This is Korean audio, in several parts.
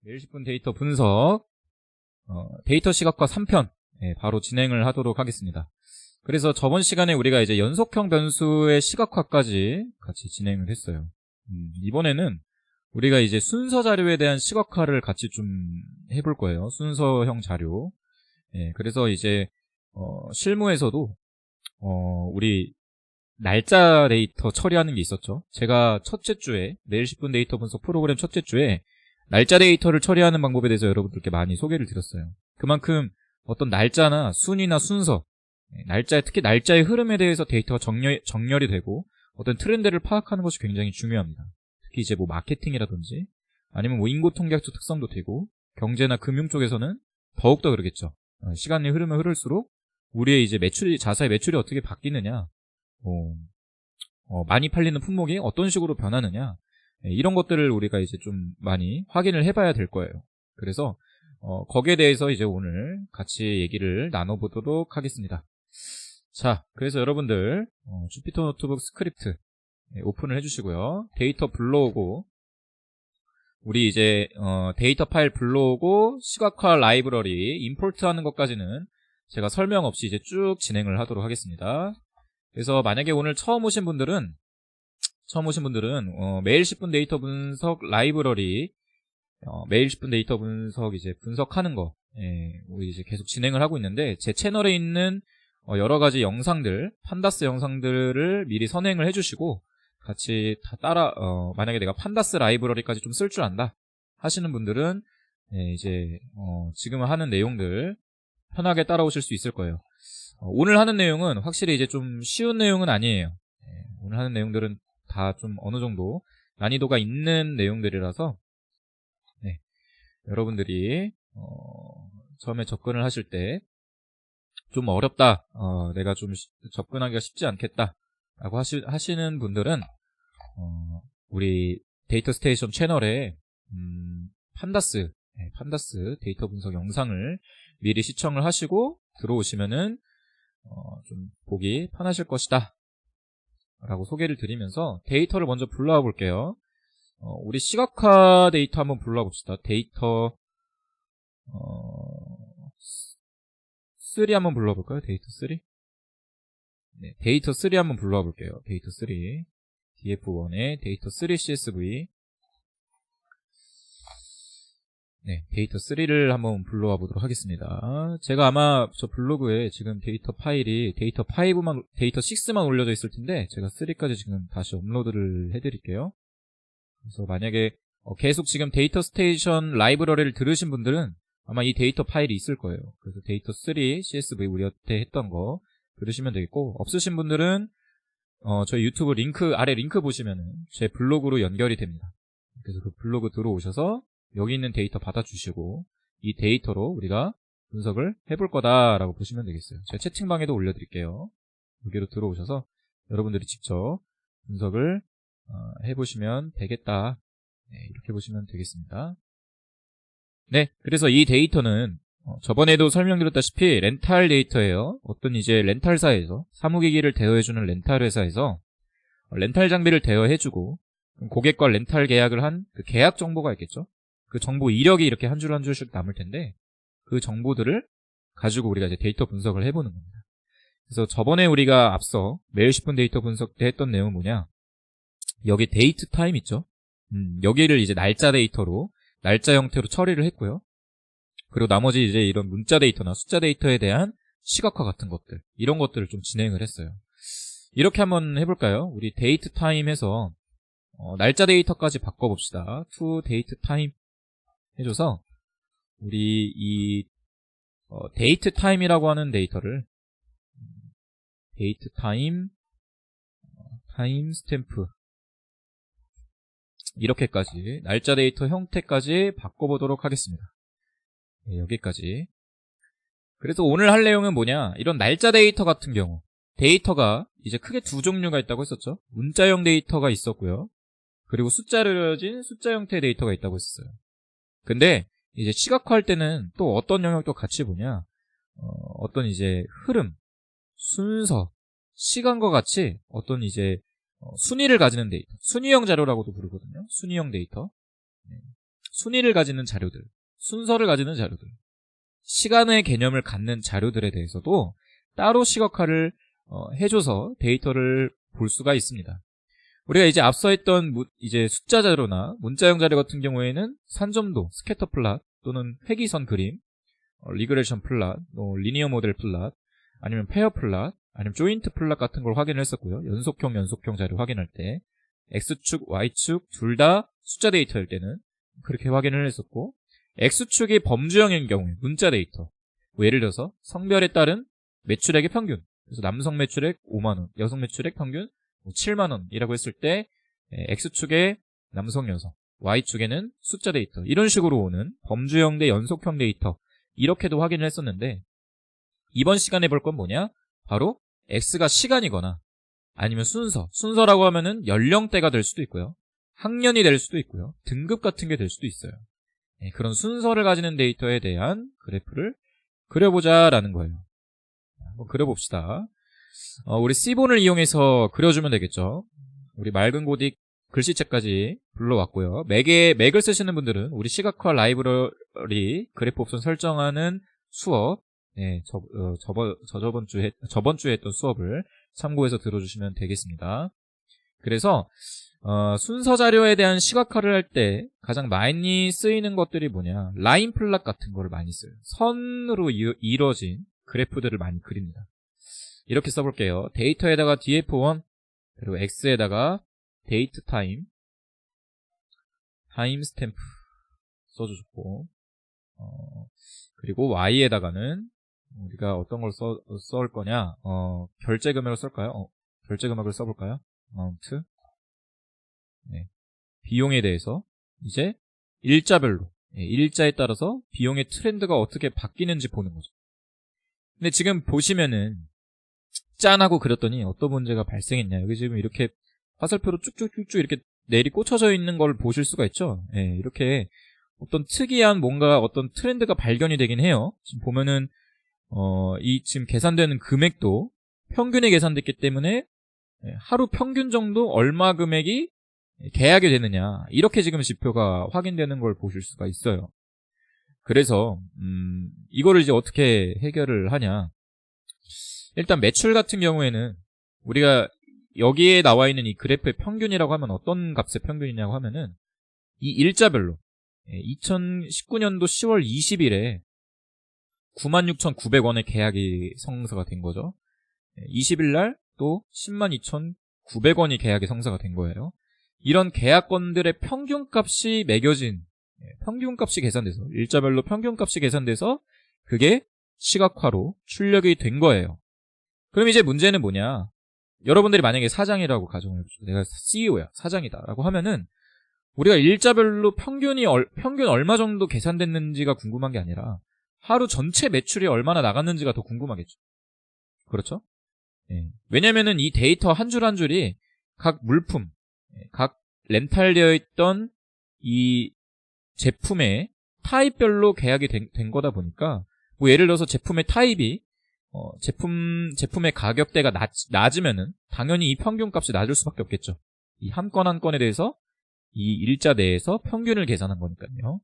매일 10분 데이터 분석, 데이터 시각화 3편, 바로 진행을 하도록 하겠습니다. 그래서 저번 시간에 우리가 이제 연속형 변수의 시각화까지 같이 진행을 했어요. 이번에는 우리가 이제 순서 자료에 대한 시각화를 같이 좀 해볼 거예요. 순서형 자료. 그래서 이제, 실무에서도, 우리 날짜 데이터 처리하는 게 있었죠. 제가 첫째 주에, 매일 10분 데이터 분석 프로그램 첫째 주에 날짜 데이터를 처리하는 방법에 대해서 여러분들께 많이 소개를 드렸어요. 그만큼 어떤 날짜나 순위나 순서, 특히 날짜의 흐름에 대해서 데이터가 정렬이 되고 어떤 트렌드를 파악하는 것이 굉장히 중요합니다. 특히 이제 뭐 마케팅이라든지 아니면 뭐 인구통계학적 특성도 되고 경제나 금융 쪽에서는 더욱더 그러겠죠. 시간이 흐르면 흐를수록 우리의 이제 자사의 매출이 어떻게 바뀌느냐, 많이 팔리는 품목이 어떤 식으로 변하느냐, 이런 것들을 우리가 이제 좀 많이 확인을 해봐야 될 거예요. 그래서 거기에 대해서 이제 오늘 같이 얘기를 나눠보도록 하겠습니다. 자, 그래서 여러분들 주피터 노트북 스크립트 오픈을 해주시고요. 데이터 불러오고 우리 이제 데이터 파일 불러오고 시각화 라이브러리 임포트 하는 것까지는 제가 설명 없이 이제 쭉 진행을 하도록 하겠습니다. 그래서 만약에 오늘 처음 오신 분들은 매일 10분 데이터 분석 라이브러리, 매일 10분 데이터 분석 이제 분석하는 거, 우리 이제 계속 진행을 하고 있는데 제 채널에 있는 여러 가지 영상들, 판다스 영상들을 미리 선행을 해주시고 같이 다 만약에 내가 판다스 라이브러리까지 좀 쓸 줄 안다 하시는 분들은 이제 지금 하는 내용들 편하게 따라오실 수 있을 거예요. 오늘 하는 내용은 확실히 이제 좀 쉬운 내용은 아니에요. 오늘 하는 내용들은 다 좀 어느 정도 난이도가 있는 내용들이라서 여러분들이 처음에 접근을 하실 때 좀 어렵다, 내가 좀 접근하기가 쉽지 않겠다 라고 하시는 분들은 우리 데이터 스테이션 채널에 판다스 데이터 분석 영상을 미리 시청을 하시고 들어오시면은 좀 보기 편하실 것이다 라고 소개를 드리면서 데이터를 먼저 불러와 볼게요. 우리 시각화 데이터 한번 불러와 봅시다. 데이터 3 한번 불러와 볼까요? 데이터 3? 네, 데이터 3 한번 불러와 볼게요. 데이터 3 df1의 데이터 3 csv. 네, 데이터 3를 한번 불러와 보도록 하겠습니다. 제가 아마 저 블로그에 지금 데이터 파일이 데이터 6만 올려져 있을 텐데 제가 3까지 지금 다시 업로드를 해드릴게요. 그래서 만약에 계속 지금 데이터 스테이션 라이브러리를 들으신 분들은 아마 이 데이터 파일이 있을 거예요. 그래서 데이터 3 csv 우리 여태 했던 거 들으시면 되겠고, 없으신 분들은 저희 유튜브 아래 링크 보시면은 제 블로그로 연결이 됩니다. 그래서 그 블로그 들어오셔서 여기 있는 데이터 받아주시고 이 데이터로 우리가 분석을 해볼 거다라고 보시면 되겠어요. 제가 채팅방에도 올려드릴게요. 여기로 들어오셔서 여러분들이 직접 분석을 해보시면 되겠다. 이렇게 보시면 되겠습니다. 네, 그래서 이 데이터는 저번에도 설명드렸다시피 렌탈 데이터예요. 어떤 이제 렌탈사에서 사무기기를 대여해주는 렌탈 회사에서 렌탈 장비를 대여해주고 고객과 렌탈 계약을 한 그 계약 정보가 있겠죠. 그 정보 이력이 이렇게 한 줄 한 줄씩 남을 텐데 그 정보들을 가지고 우리가 이제 데이터 분석을 해보는 겁니다. 그래서 저번에 우리가 앞서 매일 10분 데이터 분석 때 했던 내용은 뭐냐, 여기 데이트 타임 있죠. 여기를 이제 날짜 데이터로 날짜 형태로 처리를 했고요. 그리고 나머지 이제 이런 문자 데이터나 숫자 데이터에 대한 시각화 같은 것들, 이런 것들을 좀 진행을 했어요. 이렇게 한번 해볼까요? 우리 데이트 타임에서 날짜 데이터까지 바꿔봅시다. to 데이트 타임 해줘서 우리 이 데이트 타임이라고 하는 데이터를 데이트 타임 스탬프 이렇게까지 날짜 데이터 형태까지 바꿔보도록 하겠습니다. 네, 여기까지. 그래서 오늘 할 내용은 뭐냐, 이런 날짜 데이터 같은 경우 데이터가 이제 크게 두 종류가 있다고 했었죠. 문자형 데이터가 있었고요, 그리고 숫자를 가진 숫자 형태의 데이터가 있다고 했었어요. 근데 이제 시각화할 때는 또 어떤 영역도 같이 보냐, 어떤 이제 흐름, 순서, 시간과 같이 어떤 이제 순위를 가지는 데이터, 순위형 자료라고도 부르거든요. 순위형 데이터. 순위를 가지는 자료들, 순서를 가지는 자료들, 시간의 개념을 갖는 자료들에 대해서도 따로 시각화를 해줘서 데이터를 볼 수가 있습니다. 우리가 이제 앞서 했던 이제 숫자 자료나 문자형 자료 같은 경우에는 산점도, 스캐터 플롯 또는 회기선 그림, 리그레션 플롯, 리니어 모델 플롯, 아니면 페어 플롯, 아니면 조인트 플롯 같은 걸 확인을 했었고요. 연속형 자료 확인할 때 X축, Y축 둘 다 숫자 데이터일 때는 그렇게 확인을 했었고, X축이 범주형인 경우에 문자 데이터, 예를 들어서 성별에 따른 매출액의 평균, 그래서 남성 매출액 5만원, 여성 매출액 평균 7만원이라고 했을 때 X축에 남성, 여성, Y축에는 숫자 데이터, 이런 식으로 오는 범주형 대 연속형 데이터, 이렇게도 확인을 했었는데, 이번 시간에 볼 건 뭐냐? 바로 X가 시간이거나 아니면 순서라고 하면은 연령대가 될 수도 있고요, 학년이 될 수도 있고요, 등급 같은 게 될 수도 있어요. 그런 순서를 가지는 데이터에 대한 그래프를 그려보자라는 거예요. 한번 그려봅시다. 우리 C본을 이용해서 그려주면 되겠죠. 우리 맑은 고딕 글씨체까지 불러왔고요. 맥을 쓰시는 분들은 우리 시각화 라이브러리 그래프 옵션 설정하는 수업, 저번 주에 했던 수업을 참고해서 들어주시면 되겠습니다. 그래서 순서 자료에 대한 시각화를 할 때 가장 많이 쓰이는 것들이 뭐냐, 라인 플롯 같은 거를 많이 써요. 선으로 이루어진 그래프들을 많이 그립니다. 이렇게 써볼게요. 데이터에다가 df1 그리고 x에다가 데이트 타임 스탬프 써주셨고, 그리고 y에다가는 우리가 어떤 걸 써올 거냐, 결제 금액을 쓸까요? 결제 금액을 써볼까요? amount. 비용에 대해서 이제 일자별로, 일자에 따라서 비용의 트렌드가 어떻게 바뀌는지 보는 거죠. 근데 지금 보시면은 짠 하고 그렸더니 어떤 문제가 발생했냐, 여기 지금 이렇게 화살표로 쭉쭉쭉쭉 이렇게 넬이 꽂혀져 있는 걸 보실 수가 있죠. 이렇게 어떤 특이한 뭔가 어떤 트렌드가 발견이 되긴 해요. 지금 보면은 이 지금 계산되는 금액도 평균에 계산됐기 때문에 하루 평균 정도 얼마 금액이 계약이 되느냐, 이렇게 지금 지표가 확인되는 걸 보실 수가 있어요. 그래서 이거를 이제 어떻게 해결을 하냐, 일단 매출 같은 경우에는 우리가 여기에 나와 있는 이 그래프의 평균이라고 하면 어떤 값의 평균이냐고 하면은 이 일자별로 2019년도 10월 20일에 96,900원의 계약이 성사가 된 거죠. 20일 날 또 102,900원이 계약이 성사가 된 거예요. 이런 계약건들의 평균값이 매겨진, 평균값이 계산돼서, 일자별로 평균값이 계산돼서 그게 시각화로 출력이 된 거예요. 그럼 이제 문제는 뭐냐, 여러분들이 만약에 사장이라고 가정을 해보죠. 내가 CEO야, 사장이다 라고 하면은 우리가 일자별로 평균 얼마 정도 계산됐는지가 궁금한 게 아니라 하루 전체 매출이 얼마나 나갔는지가 더 궁금하겠죠. 그렇죠? 왜냐면은 이 데이터 한 줄 한 줄이 각 물품, 각 렌탈되어 있던 이 제품의 타입별로 계약이 된 거다 보니까, 뭐 예를 들어서 제품의 타입이 제품의 가격대가 낮으면은 당연히 이 평균값이 낮을 수밖에 없겠죠. 이 한 건 한 건에 대해서 이 일자 내에서 평균을 계산한 거니까요.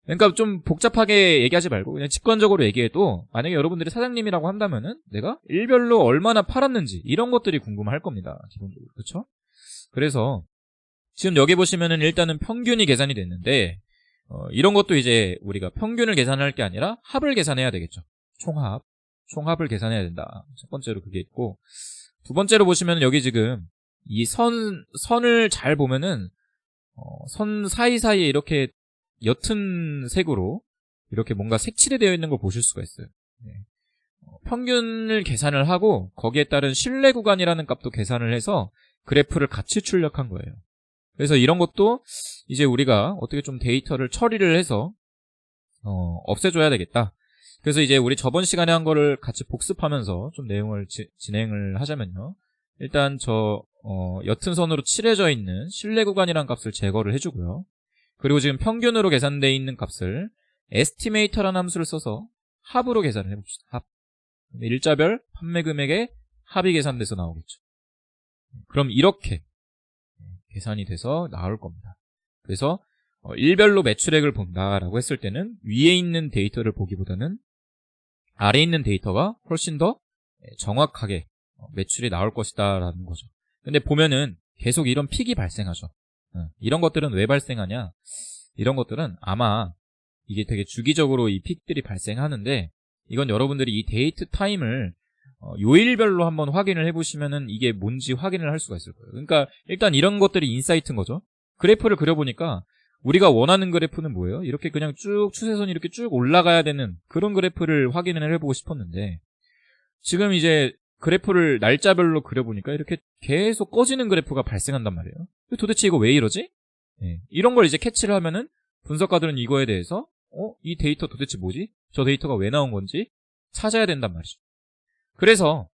그러니까 좀 복잡하게 얘기하지 말고 그냥 직관적으로 얘기해도, 만약에 여러분들이 사장님이라고 한다면은 내가 일별로 얼마나 팔았는지 이런 것들이 궁금할 겁니다. 기본적으로. 그렇죠? 그래서 지금 여기 보시면은 일단은 평균이 계산이 됐는데, 이런 것도 이제 우리가 평균을 계산할 게 아니라 합을 계산해야 되겠죠. 총합을 계산해야 된다. 첫 번째로 그게 있고, 두 번째로 보시면 여기 지금 이 선을 잘 보면은 선 사이사이에 이렇게 옅은 색으로 이렇게 뭔가 색칠이 되어 있는 걸 보실 수가 있어요. 평균을 계산을 하고 거기에 따른 신뢰 구간이라는 값도 계산을 해서 그래프를 같이 출력한 거예요. 그래서 이런 것도 이제 우리가 어떻게 좀 데이터를 처리를 해서 없애줘야 되겠다. 그래서 이제 우리 저번 시간에 한 거를 같이 복습하면서 좀 내용을 진행을 하자면요. 일단 옅은 선으로 칠해져 있는 신뢰 구간이라는 값을 제거를 해주고요. 그리고 지금 평균으로 계산되어 있는 값을 estimate라는 함수를 써서 합으로 계산을 해봅시다. 합. 일자별 판매 금액의 합이 계산돼서 나오겠죠. 그럼 이렇게 계산이 돼서 나올 겁니다. 그래서 일별로 매출액을 본다라고 했을 때는 위에 있는 데이터를 보기보다는 아래에 있는 데이터가 훨씬 더 정확하게 매출이 나올 것이다 라는 거죠. 근데 보면은 계속 이런 픽이 발생하죠. 이런 것들은 왜 발생하냐, 이런 것들은 아마 이게 되게 주기적으로 이 픽들이 발생하는데, 이건 여러분들이 이 데이트 타임을 요일별로 한번 확인을 해보시면은 이게 뭔지 확인을 할 수가 있을 거예요. 그러니까 일단 이런 것들이 인사이트인 거죠. 그래프를 그려보니까 우리가 원하는 그래프는 뭐예요? 이렇게 그냥 쭉 추세선이 이렇게 쭉 올라가야 되는 그런 그래프를 확인을 해보고 싶었는데, 지금 이제 그래프를 날짜별로 그려보니까 이렇게 계속 꺼지는 그래프가 발생한단 말이에요. 도대체 이거 왜 이러지? 이런 걸 이제 캐치를 하면은 분석가들은 이거에 대해서 이 데이터 도대체 뭐지? 저 데이터가 왜 나온 건지 찾아야 된단 말이죠. 그래서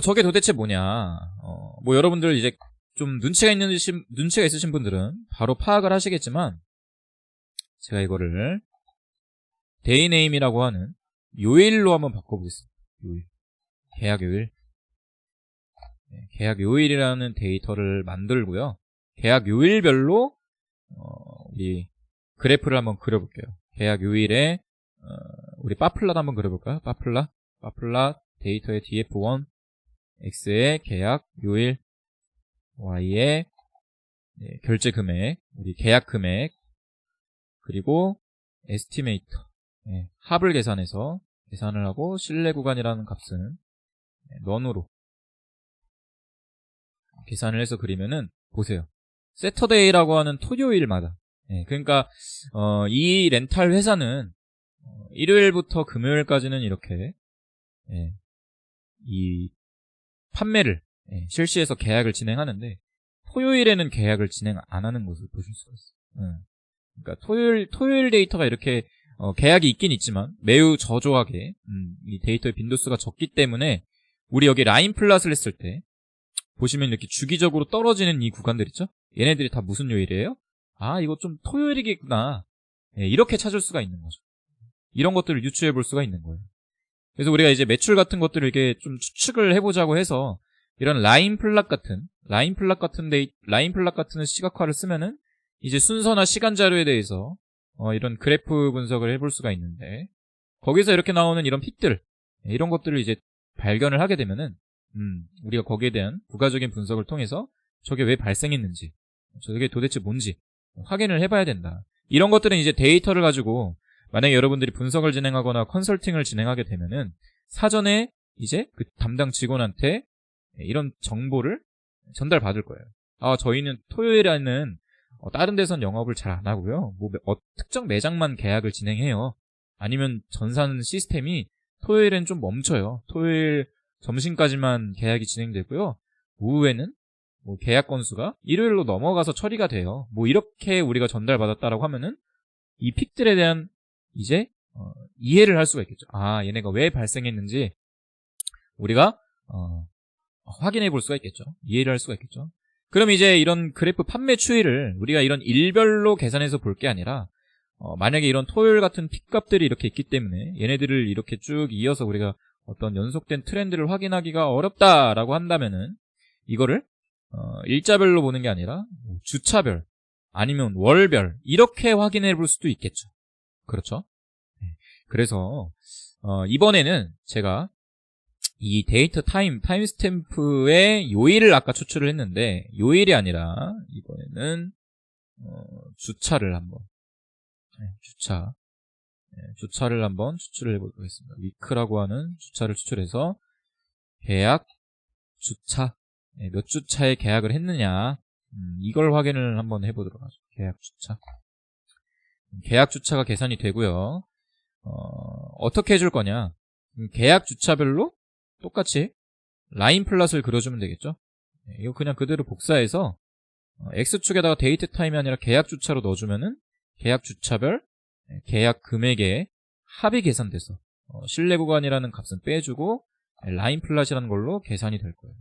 저게 도대체 뭐냐, 뭐 여러분들 이제 좀 눈치가 있으신 분들은 바로 파악을 하시겠지만, 제가 이거를 데이네임이라고 하는 요일로 한번 바꿔보겠습니다. 요일. 계약 요일. 계약 요일이라는 데이터를 만들고요. 계약 요일별로 우리 그래프를 한번 그려볼게요. 계약 요일에 우리 파플랏 한번 그려볼까요? 파플랏 데이터의 df1, x의 계약 요일, y의 결제 금액, 우리 계약 금액, 그리고 에스티메이터, 합을 계산해서 계산을 하고 신뢰 구간이라는 값은 넌으로 계산을 해서 그리면은 보세요. 세터데이라고 하는 토요일마다, 그러니까 이 렌탈 회사는 일요일부터 금요일까지는 이렇게 이 판매를 실시해서 계약을 진행하는데, 토요일에는 계약을 진행 안 하는 것을 보실 수가 있어요. 그러니까 토요일 데이터가 이렇게 계약이 있긴 있지만 매우 저조하게 이 데이터의 빈도수가 적기 때문에, 우리 여기 라인 플랫을 했을 때 보시면 이렇게 주기적으로 떨어지는 이 구간들 있죠? 얘네들이 다 무슨 요일이에요? 아, 이거 좀 토요일이겠구나, 이렇게 찾을 수가 있는 거죠. 이런 것들을 유추해 볼 수가 있는 거예요. 그래서 우리가 이제 매출 같은 것들을 이렇게 좀 추측을 해보자고 해서 이런 라인 플랫 같은 시각화를 쓰면은 이제 순서나 시간 자료에 대해서 이런 그래프 분석을 해볼 수가 있는데, 거기서 이렇게 나오는 이런 픽들, 이런 것들을 이제 발견을 하게 되면은 우리가 거기에 대한 부가적인 분석을 통해서 저게 왜 발생했는지, 저게 도대체 뭔지 확인을 해봐야 된다. 이런 것들은 이제 데이터를 가지고 만약에 여러분들이 분석을 진행하거나 컨설팅을 진행하게 되면은 사전에 이제 그 담당 직원한테 이런 정보를 전달받을 거예요. 아, 저희는 토요일에는 다른 데선 영업을 잘 안 하고요. 뭐 특정 매장만 계약을 진행해요. 아니면 전산 시스템이 토요일엔 좀 멈춰요. 토요일 점심까지만 계약이 진행되고요. 오후에는 뭐 계약 건수가 일요일로 넘어가서 처리가 돼요. 뭐 이렇게 우리가 전달받았다라고 하면은 이 픽들에 대한 이제 이해를 할 수가 있겠죠. 아, 얘네가 왜 발생했는지 우리가 확인해 볼 수가 있겠죠. 이해를 할 수가 있겠죠. 그럼 이제 이런 그래프 판매 추이를 우리가 이런 일별로 계산해서 볼 게 아니라 만약에 이런 토요일 같은 픽값들이 이렇게 있기 때문에 얘네들을 이렇게 쭉 이어서 우리가 어떤 연속된 트렌드를 확인하기가 어렵다라고 한다면은 이거를 일자별로 보는 게 아니라 주차별 아니면 월별 이렇게 확인해 볼 수도 있겠죠. 그렇죠? 그래서 이번에는 제가 이 데이터 타임스탬프의 요일을 아까 추출을 했는데, 요일이 아니라 이번에는 주차를 한번 주차를 한번 추출을 해보겠습니다. 위크라고 하는 주차를 추출해서 계약 주차, 몇 주차에 계약을 했느냐, 이걸 확인을 한번 해보도록 하죠. 계약 주차가 계산이 되고요. 어떻게 해줄 거냐, 계약 주차별로 똑같이 라인 플랫을 그려주면 되겠죠. 이거 그냥 그대로 복사해서 X축에다가 데이트 타임이 아니라 계약 주차로 넣어주면은 계약 주차별 계약 금액의 합이 계산돼서 신뢰 구간이라는 값은 빼주고 라인 플랫이라는 걸로 계산이 될 거예요.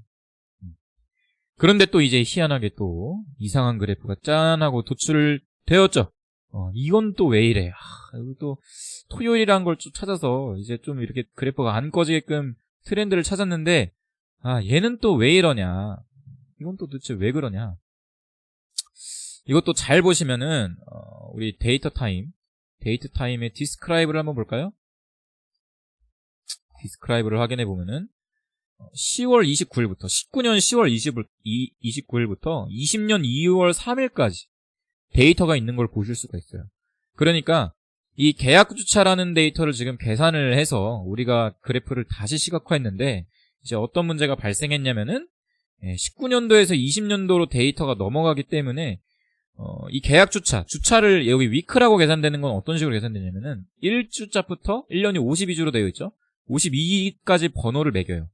그런데 또 이제 희한하게 또 이상한 그래프가 짠 하고 도출되었죠. 이건 또 왜 이래? 여기 또 토요일이라는 걸 좀 찾아서 이제 좀 이렇게 그래프가 안 꺼지게끔 트렌드를 찾았는데, 얘는 또 왜 이러냐? 이건 또 도대체 왜 그러냐? 이것도 잘 보시면은 우리 데이터 타임의 디스크라이브를 한번 볼까요? 디스크라이브를 확인해 보면은 10월 29일부터 19년 10월 29일부터 20년 2월 3일까지 데이터가 있는 걸 보실 수가 있어요. 그러니까 이 계약 주차라는 데이터를 지금 계산을 해서 우리가 그래프를 다시 시각화했는데 이제 어떤 문제가 발생했냐면은 19년도에서 20년도로 데이터가 넘어가기 때문에 이 계약 주차를 여기 위크라고 계산되는 건 어떤 식으로 계산되냐면은 1주차부터 1년이 52주로 되어 있죠. 52까지 번호를 매겨요.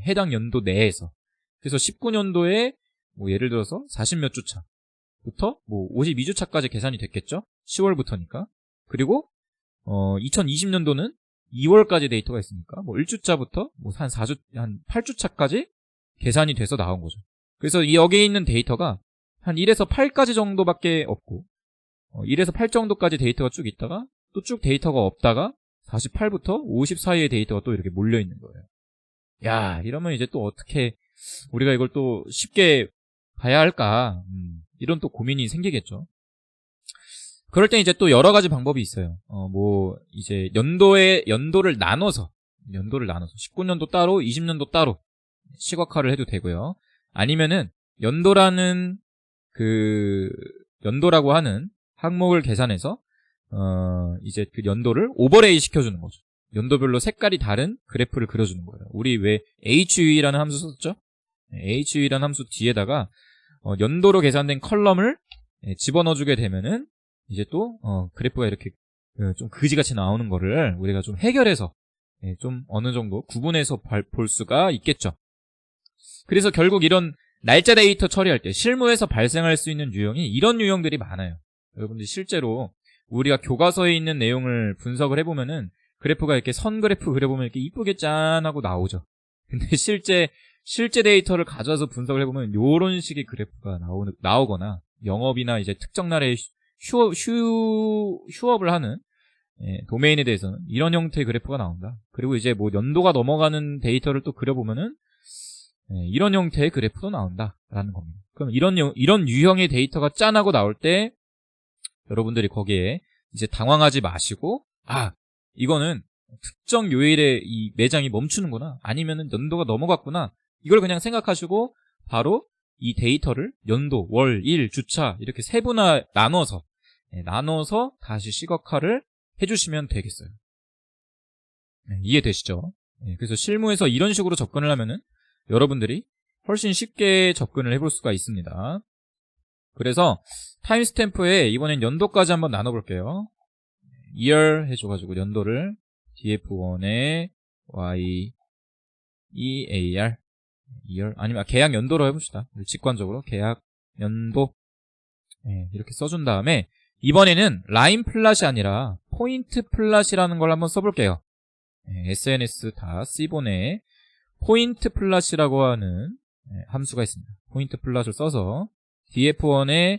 해당 연도 내에서. 그래서 19년도에 뭐 예를 들어서 40몇 주차부터 뭐 52주차까지 계산이 됐겠죠. 10월부터니까. 그리고 2020년도는 2월까지 데이터가 있으니까 뭐 1주차부터 뭐 한 8주차까지 계산이 돼서 나온 거죠. 그래서 여기에 있는 데이터가 한 1에서 8까지 정도밖에 없고 1에서 8 정도까지 데이터가 쭉 있다가 또 쭉 데이터가 없다가 48부터 50 사이의 데이터가 또 이렇게 몰려 있는 거예요. 야, 이러면 이제 또 어떻게 우리가 이걸 또 쉽게 봐야 할까? 이런 또 고민이 생기겠죠. 그럴 때 이제 또 여러 가지 방법이 있어요. 뭐 이제 연도를 나눠서 19년도 따로, 20년도 따로 시각화를 해도 되고요. 아니면은 연도라고 하는 항목을 계산해서 이제 그 연도를 오버레이 시켜주는 거죠. 연도별로 색깔이 다른 그래프를 그려주는 거예요. 우리 왜 HUE라는 함수 썼죠? HUE라는 함수 뒤에다가 연도로 계산된 컬럼을 집어넣어주게 되면은 이제 또 그래프가 이렇게 좀 그지같이 나오는 거를 우리가 좀 해결해서 좀 어느 정도 구분해서 볼 수가 있겠죠. 그래서 결국 이런 날짜 데이터 처리할 때 실무에서 발생할 수 있는 유형이 이런 유형들이 많아요. 여러분들 실제로 우리가 교과서에 있는 내용을 분석을 해보면은 그래프가 이렇게 선 그래프 그려보면 이렇게 이쁘게 짠하고 나오죠. 근데 실제 데이터를 가져와서 분석을 해보면 요런 식의 그래프가 나오거나 영업이나 이제 특정 날에 휴업을 하는 도메인에 대해서는 이런 형태의 그래프가 나온다. 그리고 이제 뭐 연도가 넘어가는 데이터를 또 그려보면은 이런 형태의 그래프도 나온다라는 겁니다. 그럼 이런 유형의 데이터가 짠하고 나올 때 여러분들이 거기에 이제 당황하지 마시고 이거는 특정 요일에 이 매장이 멈추는구나, 아니면은 연도가 넘어갔구나, 이걸 그냥 생각하시고 바로 이 데이터를 연도, 월, 일, 주차 이렇게 세분화 나눠서 다시 시각화를 해주시면 되겠어요. 이해되시죠? 그래서 실무에서 이런 식으로 접근을 하면은 여러분들이 훨씬 쉽게 접근을 해볼 수가 있습니다. 그래서 타임스탬프에 이번엔 연도까지 한번 나눠볼게요. year 해줘가지고 연도를 df1에 year 아니면 계약 연도로 해봅시다. 직관적으로 계약 연도 이렇게 써준 다음에 이번에는 라인 플랫이 아니라 포인트 플랫이라는 걸 한번 써볼게요. SNS.c본에 포인트 플랫이라고 하는 함수가 있습니다. 포인트 플랫을 써서 df1에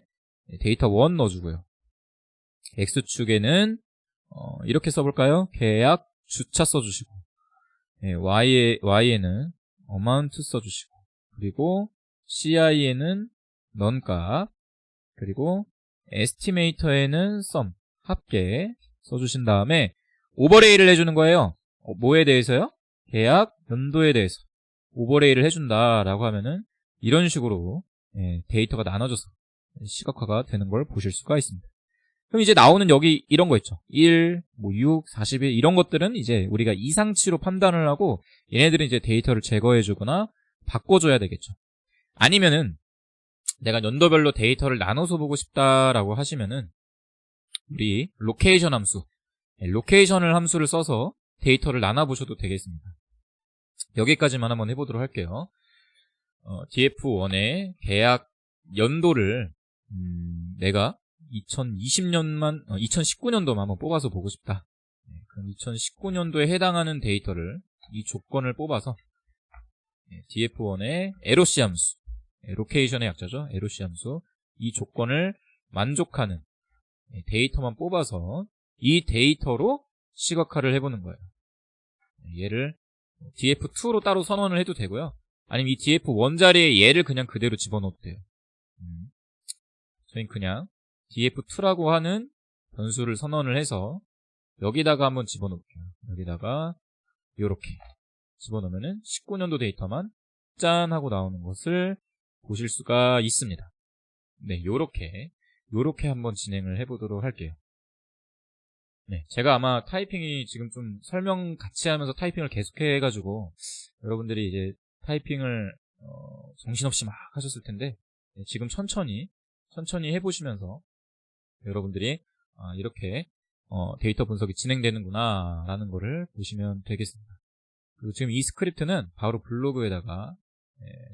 데이터 1 넣어주고요. x축에는 이렇게 써볼까요? 계약 주차 써주시고, y에는 amount 써주시고, 그리고 ci에는 non값, 그리고 estimator에는 sum, 합계 써주신 다음에 오버레이를 해주는 거예요. 뭐에 대해서요? 계약 연도에 대해서 오버레이를 해준다라고 하면은 이런 식으로 데이터가 나눠져서 시각화가 되는 걸 보실 수가 있습니다. 그럼 이제 나오는 여기 이런 거 있죠. 1, 6, 41 이런 것들은 이제 우리가 이상치로 판단을 하고 얘네들은 이제 데이터를 제거해주거나 바꿔줘야 되겠죠. 아니면은 내가 연도별로 데이터를 나눠서 보고 싶다라고 하시면은 우리 로케이션 함수, 로케이션을 함수를 써서 데이터를 나눠보셔도 되겠습니다. 여기까지만 한번 해보도록 할게요. df1의 계약 연도를 내가 2019년도만 한번 뽑아서 보고 싶다. 그럼 2019년도에 해당하는 데이터를 이 조건을 뽑아서 df1의 LOC 함수, 로케이션의 약자죠. LOC 함수, 이 조건을 만족하는 데이터만 뽑아서 이 데이터로 시각화를 해보는 거예요. 얘를 df2로 따로 선언을 해도 되고요. 아니면 이 df1 자리에 얘를 그냥 그대로 집어넣어도 돼요. 저희는 그냥 df2라고 하는 변수를 선언을 해서 여기다가 한번 집어넣을게요. 여기다가 이렇게 집어넣으면은 19년도 데이터만 짠 하고 나오는 것을 보실 수가 있습니다. 네, 요렇게 한번 진행을 해보도록 할게요. 네, 제가 아마 타이핑이 지금 좀 설명 같이 하면서 타이핑을 계속해가지고 여러분들이 이제 타이핑을 정신없이 막 하셨을 텐데, 네, 지금 천천히 해보시면서 여러분들이 이렇게 데이터 분석이 진행되는구나 라는 거를 보시면 되겠습니다. 그리고 지금 이 스크립트는 바로 블로그에다가,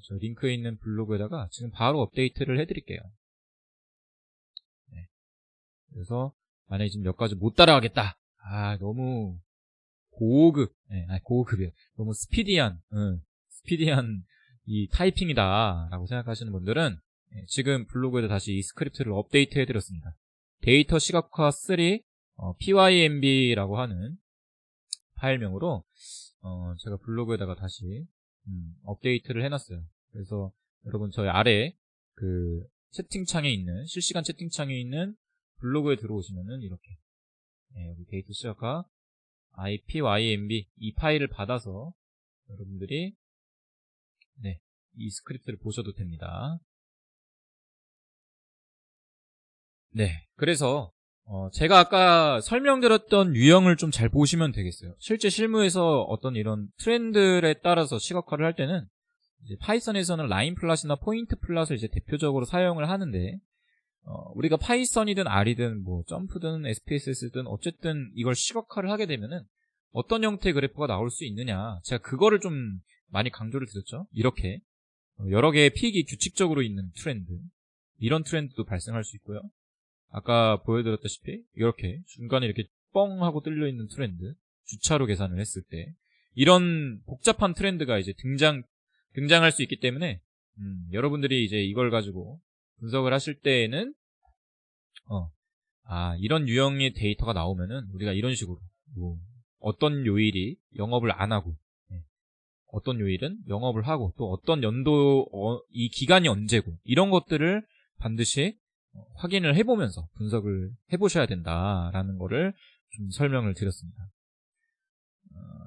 저 링크에 있는 블로그에다가 지금 바로 업데이트를 해드릴게요. 네, 그래서 만약에 지금 몇 가지 못 따라가겠다, 너무 고급, 고급이요, 너무 스피디한 이 타이핑이다 라고 생각하시는 분들은 지금 블로그에다 다시 이 스크립트를 업데이트 해드렸습니다. 데이터 시각화 3 pymb.라고 하는 파일명으로 제가 블로그에다가 다시 업데이트를 해놨어요. 그래서 여러분 저희 아래 그 채팅창에 있는, 실시간 채팅창에 있는 블로그에 들어오시면은 이렇게 여기 데이터 시각화 ipymb 이 파일을 받아서 여러분들이 이 스크립트를 보셔도 됩니다. 네, 그래서 제가 아까 설명드렸던 유형을 좀 잘 보시면 되겠어요. 실제 실무에서 어떤 이런 트렌드에 따라서 시각화를 할 때는 이제 파이썬에서는 라인 플랫이나 포인트 플랫을 이제 대표적으로 사용을 하는데, 우리가 파이썬이든 R이든 뭐 점프든 SPSS든 어쨌든 이걸 시각화를 하게 되면은 어떤 형태의 그래프가 나올 수 있느냐, 제가 그거를 좀 많이 강조를 드렸죠. 이렇게 여러 개의 픽이 규칙적으로 있는 트렌드, 이런 트렌드도 발생할 수 있고요. 아까 보여드렸다시피 이렇게 중간에 이렇게 뻥 하고 뚫려 있는 트렌드, 주차로 계산을 했을 때 이런 복잡한 트렌드가 이제 등장할 수 있기 때문에 여러분들이 이제 이걸 가지고 분석을 하실 때에는 이런 유형의 데이터가 나오면은 우리가 이런 식으로 뭐 어떤 요일이 영업을 안 하고, 어떤 요일은 영업을 하고, 또 어떤 연도 이 기간이 언제고, 이런 것들을 반드시 확인을 해보면서 분석을 해보셔야 된다라는 거를 좀 설명을 드렸습니다.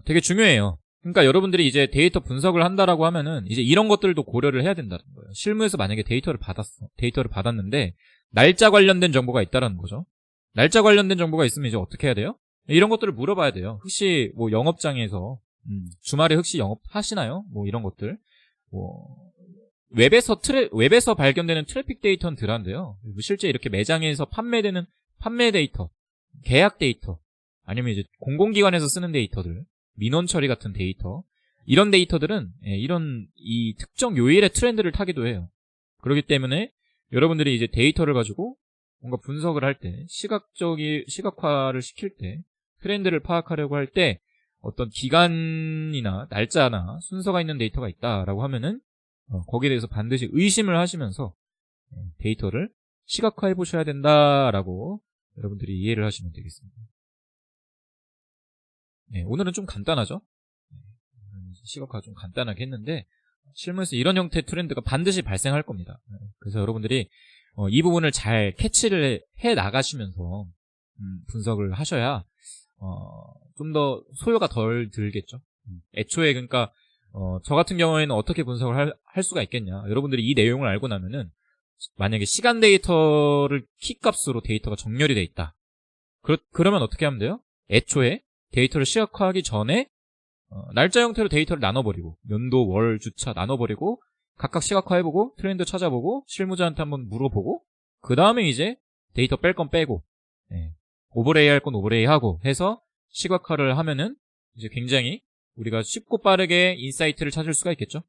되게 중요해요. 그러니까 여러분들이 이제 데이터 분석을 한다라고 하면은 이제 이런 것들도 고려를 해야 된다는 거예요. 실무에서 만약에 데이터를 받았는데 날짜 관련된 정보가 있다라는 거죠. 날짜 관련된 정보가 있으면 이제 어떻게 해야 돼요? 이런 것들을 물어봐야 돼요. 혹시 뭐 영업장에서 주말에 혹시 영업하시나요? 뭐 이런 것들. 뭐 웹에서 발견되는 트래픽 데이터는 덜한데요. 실제 이렇게 매장에서 판매되는 판매 데이터, 계약 데이터, 아니면 이제 공공기관에서 쓰는 데이터들, 민원 처리 같은 데이터, 이런 데이터들은 이런 이 특정 요일의 트렌드를 타기도 해요. 그렇기 때문에 여러분들이 이제 데이터를 가지고 뭔가 분석을 할 때, 시각화를 시킬 때, 트렌드를 파악하려고 할 때 어떤 기간이나 날짜나 순서가 있는 데이터가 있다라고 하면은 거기에 대해서 반드시 의심을 하시면서 데이터를 시각화해 보셔야 된다라고 여러분들이 이해를 하시면 되겠습니다. 오늘은 좀 간단하죠? 시각화 좀 간단하게 했는데 실무에서 이런 형태의 트렌드가 반드시 발생할 겁니다. 그래서 여러분들이 이 부분을 잘 캐치를 해 나가시면서 분석을 하셔야 좀 더 소요가 덜 들겠죠. 애초에 그러니까 저 같은 경우에는 어떻게 분석을 할 수가 있겠냐. 여러분들이 이 내용을 알고 나면은 만약에 시간 데이터를 키값으로 데이터가 정렬이 돼 있다. 그러면 어떻게 하면 돼요? 애초에 데이터를 시각화하기 전에 날짜 형태로 데이터를 나눠버리고 연도, 월, 주차 나눠버리고 각각 시각화해보고 트렌드 찾아보고 실무자한테 한번 물어보고 그 다음에 이제 데이터 뺄 건 빼고 오버레이 할 건 오버레이 하고 해서 시각화를 하면은 이제 굉장히 우리가 쉽고 빠르게 인사이트를 찾을 수가 있겠죠.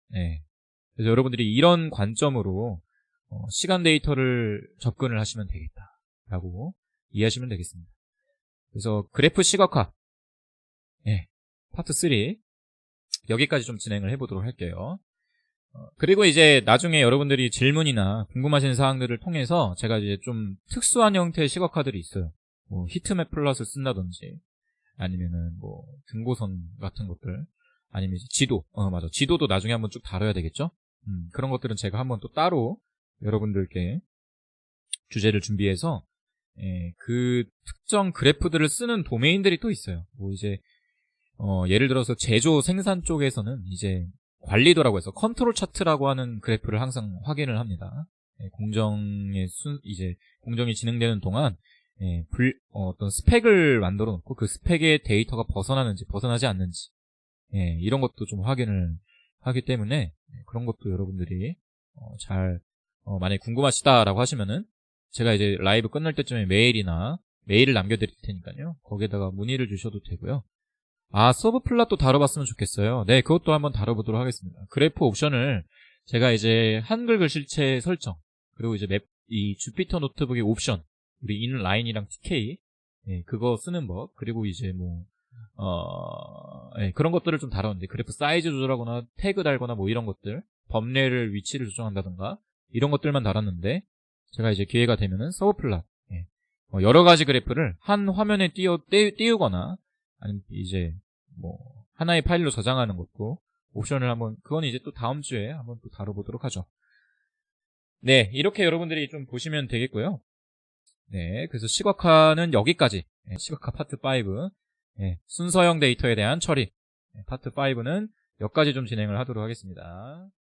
그래서 여러분들이 이런 관점으로 시간 데이터를 접근을 하시면 되겠다라고 이해하시면 되겠습니다. 그래서 그래프 시각화 파트 3 여기까지 좀 진행을 해보도록 할게요. 그리고 이제 나중에 여러분들이 질문이나 궁금하신 사항들을 통해서 제가 이제 좀 특수한 형태의 시각화들이 있어요. 뭐 히트맵 플러스를 쓴다든지 아니면은 뭐 등고선 같은 것들, 아니면 이제 지도, 맞아, 지도도 나중에 한번 쭉 다뤄야 되겠죠. 그런 것들은 제가 한번 또 따로 여러분들께 주제를 준비해서 그 특정 그래프들을 쓰는 도메인들이 또 있어요. 뭐 이제 예를 들어서 제조 생산 쪽에서는 이제 관리도라고 해서 컨트롤 차트라고 하는 그래프를 항상 확인을 합니다. 이제 공정이 진행되는 동안 어떤 스펙을 만들어 놓고 그 스펙의 데이터가 벗어나는지 벗어나지 않는지 이런 것도 좀 확인을 하기 때문에 그런 것도 여러분들이 만약에 궁금하시다라고 하시면은 제가 이제 라이브 끝날 때쯤에 메일을 남겨드릴 테니까요. 거기에다가 문의를 주셔도 되고요. 서브플랫도 다뤄봤으면 좋겠어요. 네, 그것도 한번 다뤄보도록 하겠습니다. 그래프 옵션을 제가 이제 한글 글씨체 설정, 그리고 이제 이 주피터 노트북의 옵션, 우리 인라인이랑 TK, 그거 쓰는 법, 그리고 이제 그런 것들을 좀 다뤘는데, 그래프 사이즈 조절하거나, 태그 달거나 뭐 이런 것들, 범례를 위치를 조정한다던가, 이런 것들만 다뤘는데, 제가 이제 기회가 되면은 서브플랫, 여러 가지 그래프를 한 화면에 띄우거나, 아니면 이제 하나의 파일로 저장하는 것도 옵션을 그건 이제 또 다음 주에 한번 또 다뤄보도록 하죠. 네, 이렇게 여러분들이 좀 보시면 되겠고요. 네, 그래서 시각화는 여기까지. 시각화 파트 5. 순서형 데이터에 대한 처리. 파트 5는 여기까지 좀 진행을 하도록 하겠습니다.